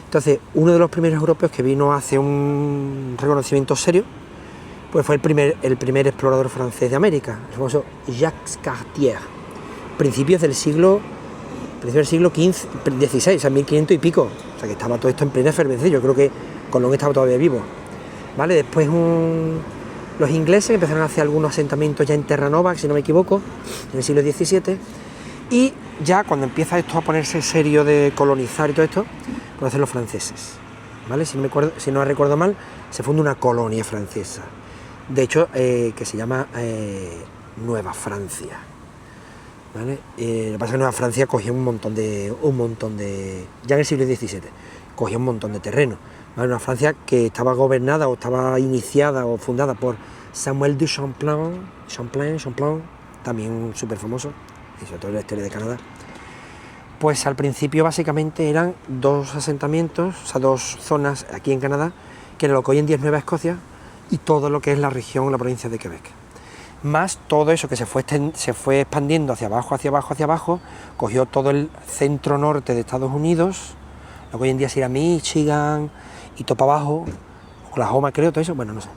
Entonces, uno de los primeros europeos que vino a hacer un reconocimiento serio, pues fue el primer explorador francés de América, el famoso Jacques Cartier, principios del siglo XVI, o sea, 1500 y pico, o sea, que estaba todo esto en plena efervescencia. Yo creo que Colón estaba todavía vivo, ¿vale? Después los ingleses empezaron a hacer algunos asentamientos ya en Terranova, si no me equivoco, en el siglo XVII, y ya cuando empieza esto a ponerse serio de colonizar y todo esto, pues hacen los franceses, ¿vale? Si no recuerdo mal, se funda una colonia francesa, de hecho, que se llama Nueva Francia, ¿vale? Lo que pasa es que Nueva Francia cogió un montón de, ya en el siglo XVII, cogió un montón de terreno, ¿vale? Una Francia que estaba gobernada o estaba iniciada o fundada por Samuel de Champlain, también súper famoso, y sobre todo en la historia de Canadá. Pues al principio básicamente eran dos asentamientos, o sea, dos zonas aquí en Canadá, que era lo que hoy en día es Nueva Escocia, y todo lo que es la región, la provincia de Quebec. Más todo eso que se fue expandiendo hacia abajo, cogió todo el centro norte de Estados Unidos, lo que hoy en día sería Michigan, y todo para abajo, Oklahoma creo, todo eso, bueno, no sé.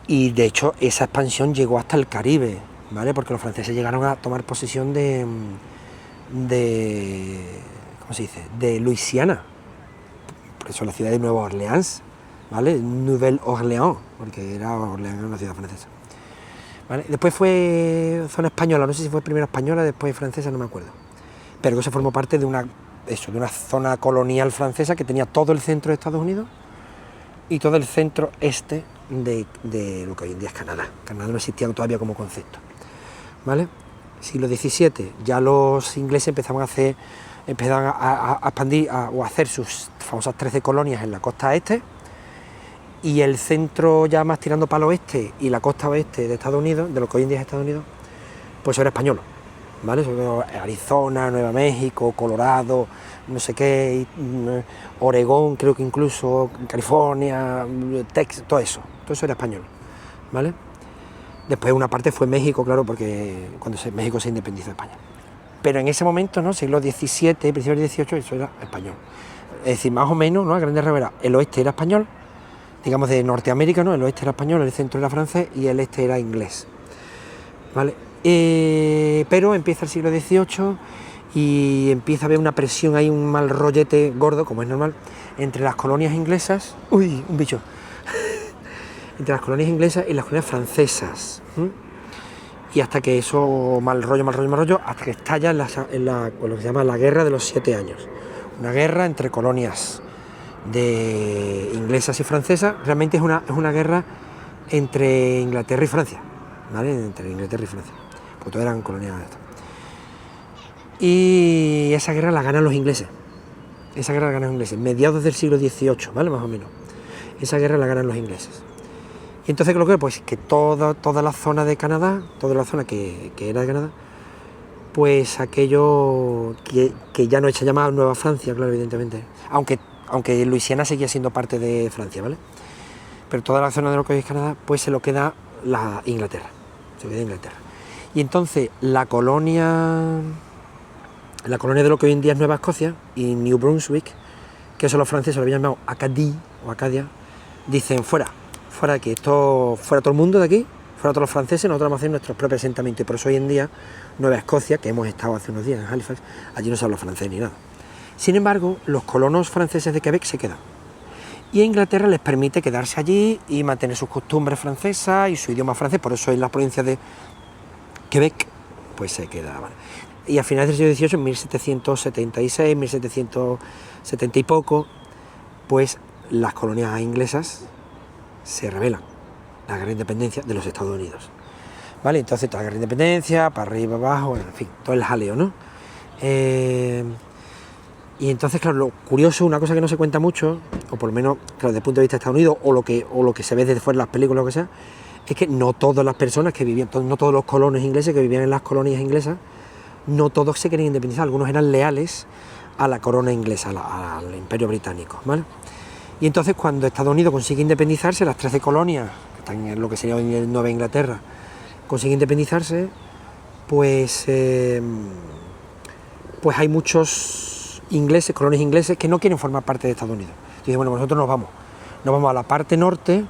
Y de hecho esa expansión llegó hasta el Caribe, ¿vale? Porque los franceses llegaron a tomar posesión de ¿cómo se dice?, de Luisiana, por eso la ciudad de Nueva Orleans, ¿vale? Nouvelle Orléans, porque era Orleans, una ciudad francesa, ¿vale? Después fue zona española, no sé si fue primero española, después francesa, no me acuerdo, pero que se formó parte de una zona colonial francesa que tenía todo el centro de Estados Unidos y todo el centro este de lo que hoy en día es Canadá. Canadá no existía todavía como concepto, ¿vale? Siglo XVII, ya los ingleses empezaron a expandir o a hacer sus famosas 13 colonias en la costa este, y el centro ya más tirando para el oeste y la costa oeste de Estados Unidos, de lo que hoy en día es Estados Unidos, pues era español, ¿vale? Sobre todo Arizona, Nueva México, Colorado, no sé qué, Oregón, creo que incluso California, Texas, todo eso era español, ¿vale? Después una parte fue México, claro, porque cuando México se independizó de España. Pero en ese momento, ¿no?, siglo XVII, principios del XVIII, eso era español. Es decir, más o menos, ¿no?, a grandes rasgos, el oeste era español, digamos de Norteamérica, ¿no?, el oeste era español, el centro era francés y el este era inglés, ¿vale? Pero empieza el siglo XVIII y empieza a haber una presión, hay un mal rollete gordo, como es normal, entre las colonias inglesas, uy, un bicho, entre las colonias inglesas y las colonias francesas, y hasta que eso, mal rollo, hasta que estalla en lo que se llama la Guerra de los 7 años, una guerra entre colonias de inglesas y francesas. Realmente es una guerra entre Inglaterra y Francia, ¿vale? Entre Inglaterra y Francia, porque todas eran colonias de esto. Y esa guerra la ganan los ingleses, mediados del siglo XVIII, ¿vale? Más o menos, esa guerra la ganan los ingleses. Y entonces creo que pues que toda la zona de Canadá, toda la zona que era de Canadá, pues aquello que ya no se llamaba Nueva Francia, claro, evidentemente, aunque Luisiana seguía siendo parte de Francia, ¿vale? Pero toda la zona de lo que hoy es Canadá, pues se lo queda Inglaterra, Y entonces la colonia de lo que hoy en día es Nueva Escocia y New Brunswick, que eso los franceses lo habían llamado Acadie o Acadia, dicen fuera de aquí, fuera todo el mundo de aquí, fuera todos los franceses, nosotros vamos a hacer nuestros propios asentamientos. Y por eso hoy en día Nueva Escocia, que hemos estado hace unos días en Halifax, allí no se habla francés ni nada. Sin embargo, los colonos franceses de Quebec se quedan, y a Inglaterra les permite quedarse allí y mantener sus costumbres francesas y su idioma francés. Por eso en las provincias de Quebec pues se queda, ¿vale? Y a finales del siglo XVIII, en 1776, 1770 y poco, pues las colonias inglesas se rebelan, la guerra de independencia de los Estados Unidos, ¿vale? Entonces toda la guerra de independencia, para arriba, para abajo, en fin, todo el jaleo, ¿no? Y entonces, claro, lo curioso, una cosa que no se cuenta mucho, o por lo menos, claro, desde el punto de vista de Estados Unidos, o lo que se ve desde fuera en las películas, lo que sea, es que no todas las personas que vivían, no todos los colonos ingleses que vivían en las colonias inglesas, no todos se querían independizar, algunos eran leales a la corona inglesa, al imperio británico, ¿vale? Y entonces cuando Estados Unidos consigue independizarse, las 13 colonias, que están en lo que sería hoy en Nueva Inglaterra, consigue independizarse, pues hay muchos ingleses, colonos ingleses, que no quieren formar parte de Estados Unidos. Dicen, bueno, nosotros nos vamos a la parte norte,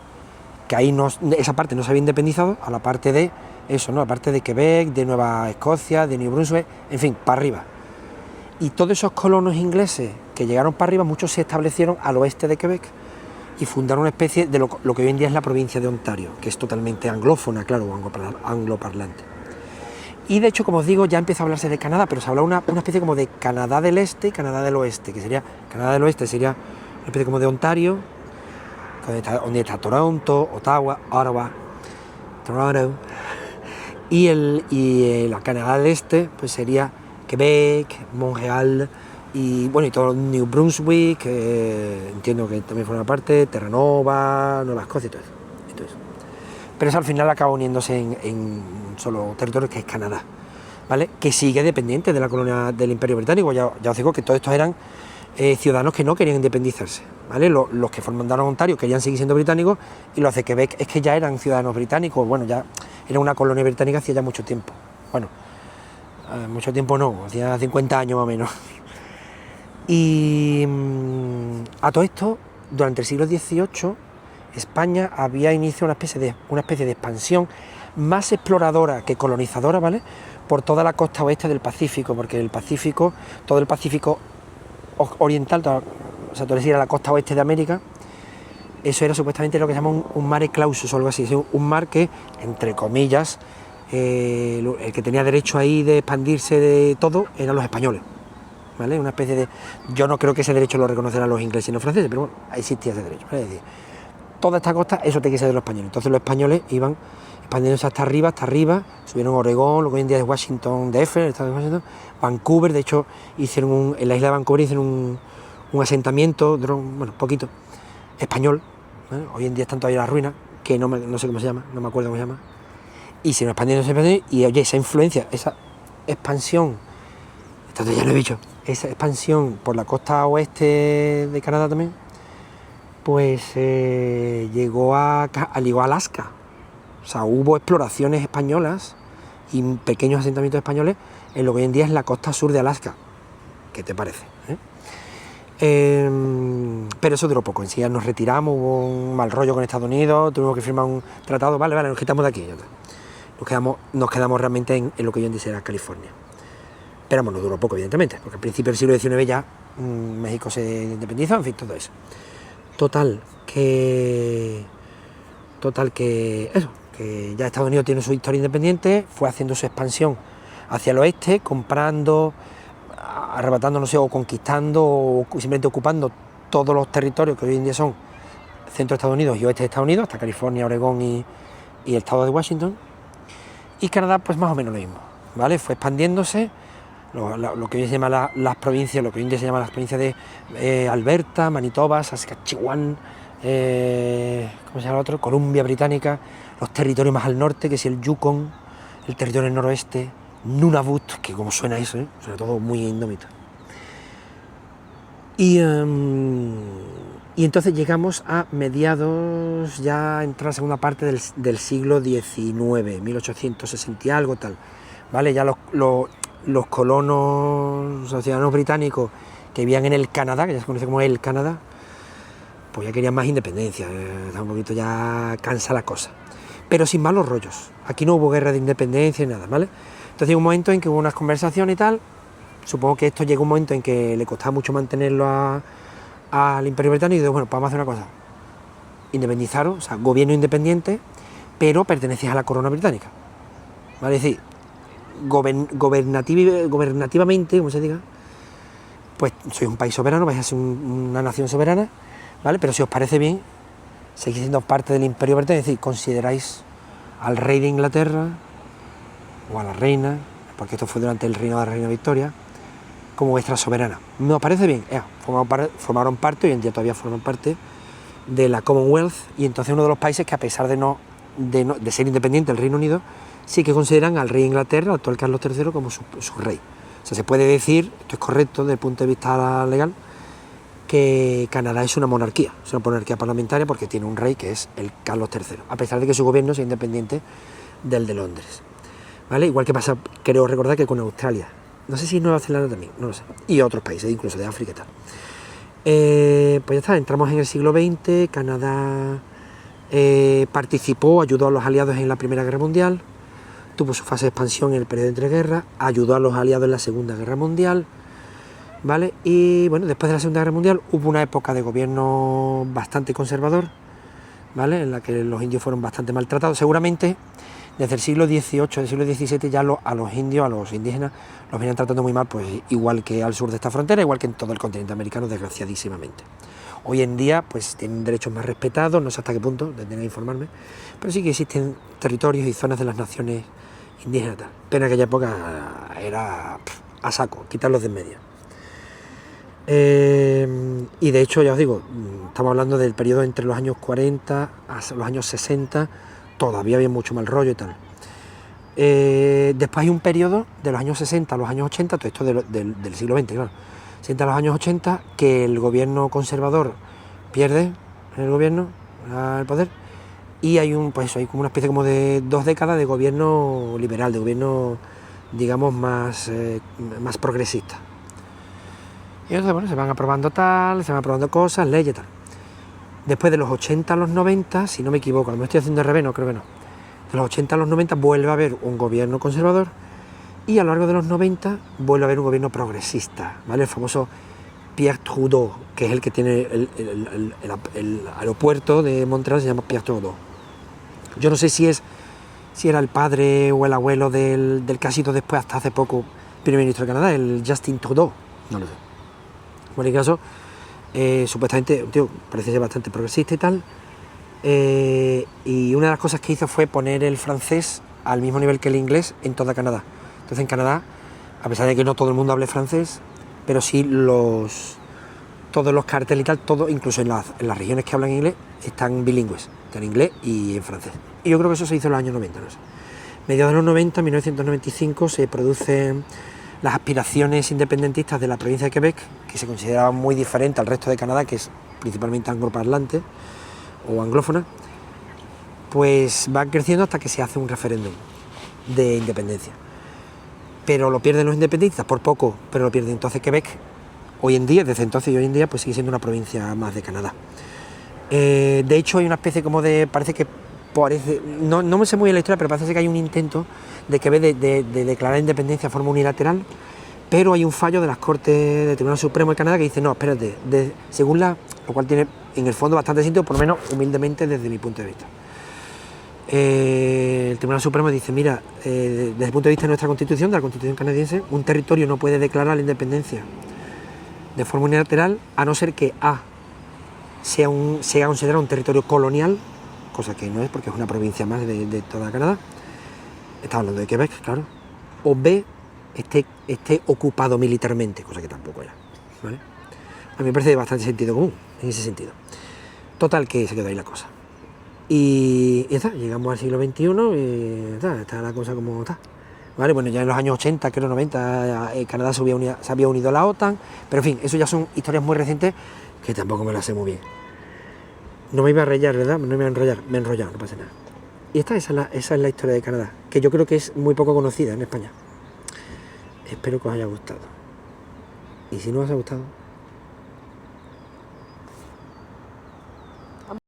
que ahí esa parte no se había independizado, a la parte de eso, ¿no? La parte de Quebec, de Nueva Escocia, de New Brunswick, en fin, para arriba. Y todos esos colonos ingleses que llegaron para arriba, muchos se establecieron al oeste de Quebec y fundaron una especie de lo que hoy en día es la provincia de Ontario, que es totalmente anglófona, claro, angloparlante. Y de hecho, como os digo, ya empieza a hablarse de Canadá, pero se habla una especie como de Canadá del Este y Canadá del Oeste, que sería, Canadá del Oeste sería una especie como de Ontario, donde está Toronto, Ottawa, Ottawa, Toronto, y la Canadá del Este pues sería Quebec, Montreal y bueno, y todo New Brunswick, entiendo que también forma parte, Terranova, Nueva Escocia y todo eso. Pero eso al final acaba uniéndose en un solo territorio, que es Canadá, ¿vale? Que sigue dependiente de la colonia del Imperio Británico. Ya os digo que todos estos eran ciudadanos que no querían independizarse, ¿vale? Los que formaron Ontario querían seguir siendo británicos, y los de Quebec es que ya eran ciudadanos británicos. Bueno, ya era una colonia británica hacía ya mucho tiempo. Bueno, mucho tiempo no, hacía 50 años más o menos. Y a todo esto, durante el siglo XVIII, España había iniciado una especie de expansión más exploradora que colonizadora, ¿vale? Por toda la costa oeste del Pacífico, porque el Pacífico, todo el Pacífico oriental, o sea, todo decir, la costa oeste de América, eso era supuestamente lo que se llama un mare clausus o algo así, un mar que, entre comillas, el que tenía derecho ahí de expandirse de todo eran los españoles, ¿vale? Una especie de... Yo no creo que ese derecho lo reconocerán los ingleses y los franceses, pero bueno, existía ese derecho, ¿vale? Es decir, toda esta costa, eso tiene que ser de los españoles. Entonces los españoles iban expandiéndose hasta arriba, subieron a Oregón, lo que hoy en día es Washington DF, el estado de Washington, Vancouver. De hecho, en la isla de Vancouver hicieron un asentamiento, bueno, poquito, español, ¿vale? Hoy en día están todavía las ruinas, que no sé cómo se llama, no me acuerdo cómo se llama, y se expandiendo, y oye, esa influencia, esa expansión, esto ya lo he dicho, esa expansión por la costa oeste de Canadá también, pues llegó a Alaska. O sea, hubo exploraciones españolas y pequeños asentamientos españoles en lo que hoy en día es la costa sur de Alaska. ¿Qué te parece? Pero eso duró poco. Enseguida nos retiramos, hubo un mal rollo con Estados Unidos, tuvimos que firmar un tratado, vale, nos quitamos de aquí. Nos quedamos realmente en lo que hoy en día será California. Pero bueno, no duró poco, evidentemente, porque al principio del siglo XIX ya México se independizó, en fin, todo eso. Total, que ya Estados Unidos tiene su historia independiente, fue haciendo su expansión hacia el oeste, comprando, arrebatando, no sé, o conquistando, o simplemente ocupando todos los territorios que hoy en día son centro de Estados Unidos y oeste de Estados Unidos, hasta California, Oregón y el estado de Washington. Y Canadá, pues más o menos lo mismo, ¿vale? Fue expandiéndose, lo que hoy se llama las provincias, lo que hoy en día se llama las provincias de Alberta, Manitoba, Saskatchewan, ¿cómo se llama el otro? Columbia Británica, los territorios más al norte, que es el Yukon, el territorio del noroeste, Nunavut, que como suena eso, suena todo muy indómito. Y entonces llegamos a mediados, ya entra la segunda parte del siglo XIX, 1860 y algo tal, ¿vale? Ya los colonos, los ciudadanos británicos que vivían en el Canadá, que ya se conoce como el Canadá, pues ya querían más independencia, estaba un poquito ya cansa la cosa, pero sin malos rollos. Aquí no hubo guerra de independencia ni nada, ¿vale? Entonces llegó un momento en que hubo unas conversaciones y tal. Supongo que esto llegó un momento en que le costaba mucho mantenerlo al Imperio Británico, y digo, bueno, pues vamos a hacer una cosa, independizaros, o sea, gobierno independiente, pero pertenecéis a la corona británica, ¿vale? Es decir, gobernativamente, como se diga, pues sois un país soberano, vais a ser una nación soberana, ¿vale? Pero si os parece bien, seguís siendo parte del Imperio Británico, es decir, consideráis al rey de Inglaterra o a la reina, porque esto fue durante el reino de la reina Victoria, como vuestra soberana. ¿Me os parece bien? Formaron parte, hoy en día todavía forman parte de la Commonwealth, y entonces uno de los países que, a pesar de ser independiente del Reino Unido, sí que consideran al rey de Inglaterra, al actual Carlos III, como su rey. O sea, se puede decir, esto es correcto desde el punto de vista legal, que Canadá es una monarquía parlamentaria, porque tiene un rey que es el Carlos III, a pesar de que su gobierno sea independiente del de Londres, ¿vale? Igual que pasa, creo recordar, que con Australia, no sé si Nueva Zelanda también, no lo sé, y otros países, incluso de África y tal. Pues ya está, entramos en el siglo XX, Canadá participó, ayudó a los aliados en la Primera Guerra Mundial, tuvo su fase de expansión en el periodo entre guerras, ayudó a los aliados en la Segunda Guerra Mundial, ¿vale? Y bueno, después de la Segunda Guerra Mundial hubo una época de gobierno bastante conservador, ¿vale? En la que los indios fueron bastante maltratados. Seguramente desde el siglo XVIII, del siglo XVII ya a los indios, a los indígenas, los venían tratando muy mal, pues igual que al sur de esta frontera, igual que en todo el continente americano, desgraciadísimamente. Hoy en día pues tienen derechos más respetados, no sé hasta qué punto, tendré que informarme, pero sí que existen territorios y zonas de las naciones indígenas. Pero en aquella época era a saco, quitarlos de en medio. Y de hecho, ya os digo, estamos hablando del periodo entre los años 40 hasta los años 60, todavía había mucho mal rollo y tal. Después hay un periodo de los años 60 a los años 80, todo esto del siglo XX, claro, 60 a los años 80, que el gobierno conservador pierde el gobierno, el poder, y hay hay como una especie como de 2 décadas de gobierno liberal, de gobierno, digamos, más progresista. Y entonces, bueno, se van aprobando cosas, leyes y tal. Después de los 80 a los 90, si no me equivoco, a lo mejor estoy haciendo al revés, no creo que no. De los 80 a los 90 vuelve a haber un gobierno conservador y a lo largo de los 90 vuelve a haber un gobierno progresista, ¿vale? El famoso Pierre Trudeau, que es el que tiene el aeropuerto de Montreal, se llama Pierre Trudeau. Yo no sé si era el padre o el abuelo del que ha sido después, hasta hace poco, primer ministro de Canadá, el Justin Trudeau, no lo sé. En cualquier caso, supuestamente un tío parece ser bastante progresista y tal, y una de las cosas que hizo fue poner el francés al mismo nivel que el inglés en toda Canadá. Entonces en Canadá, a pesar de que no todo el mundo hable francés, pero sí todos los carteles y tal, todo, incluso en las regiones que hablan inglés, están bilingües, están en inglés y en francés. Y yo creo que eso se hizo en los años 90, no sé. Mediados de los 90, 1995, se producen las aspiraciones independentistas de la provincia de Quebec, que se consideraba muy diferente al resto de Canadá, que es principalmente angloparlante o anglófona, pues van creciendo hasta que se hace un referéndum de independencia. Pero lo pierden los independentistas, por poco, pero lo pierden. Entonces Quebec, hoy en día, desde entonces y hoy en día, pues sigue siendo una provincia más de Canadá. De hecho, hay una especie como no me sé muy bien la historia, pero parece que hay un intento de Quebec de declarar independencia de forma unilateral, pero hay un fallo de las Cortes del Tribunal Supremo de Canadá que dice, no, espérate, según lo cual tiene en el fondo bastante sentido, por lo menos humildemente desde mi punto de vista. El Tribunal Supremo dice, mira, desde el punto de vista de nuestra Constitución, de la Constitución canadiense, un territorio no puede declarar la independencia de forma unilateral a no ser que A, sea considerado un territorio colonial, cosa que no es porque es una provincia más de toda Canadá, estaba hablando de Quebec, claro, o B, esté ocupado militarmente, cosa que tampoco era, ¿vale? A mí me parece de bastante sentido común en ese sentido. Total, que se quedó ahí la cosa. Y ya está, llegamos al siglo XXI y está la cosa como está. ¿Vale? Bueno, ya en los años 80, creo 90, Canadá se había unido a la OTAN, pero en fin, eso ya son historias muy recientes que tampoco me las sé muy bien. No me iba a enrollar, ¿verdad? No me iba a enrollar, me he enrollado, no pasa nada. Y esa es la historia de Canadá, que yo creo que es muy poco conocida en España. Espero que os haya gustado. Y si no os ha gustado,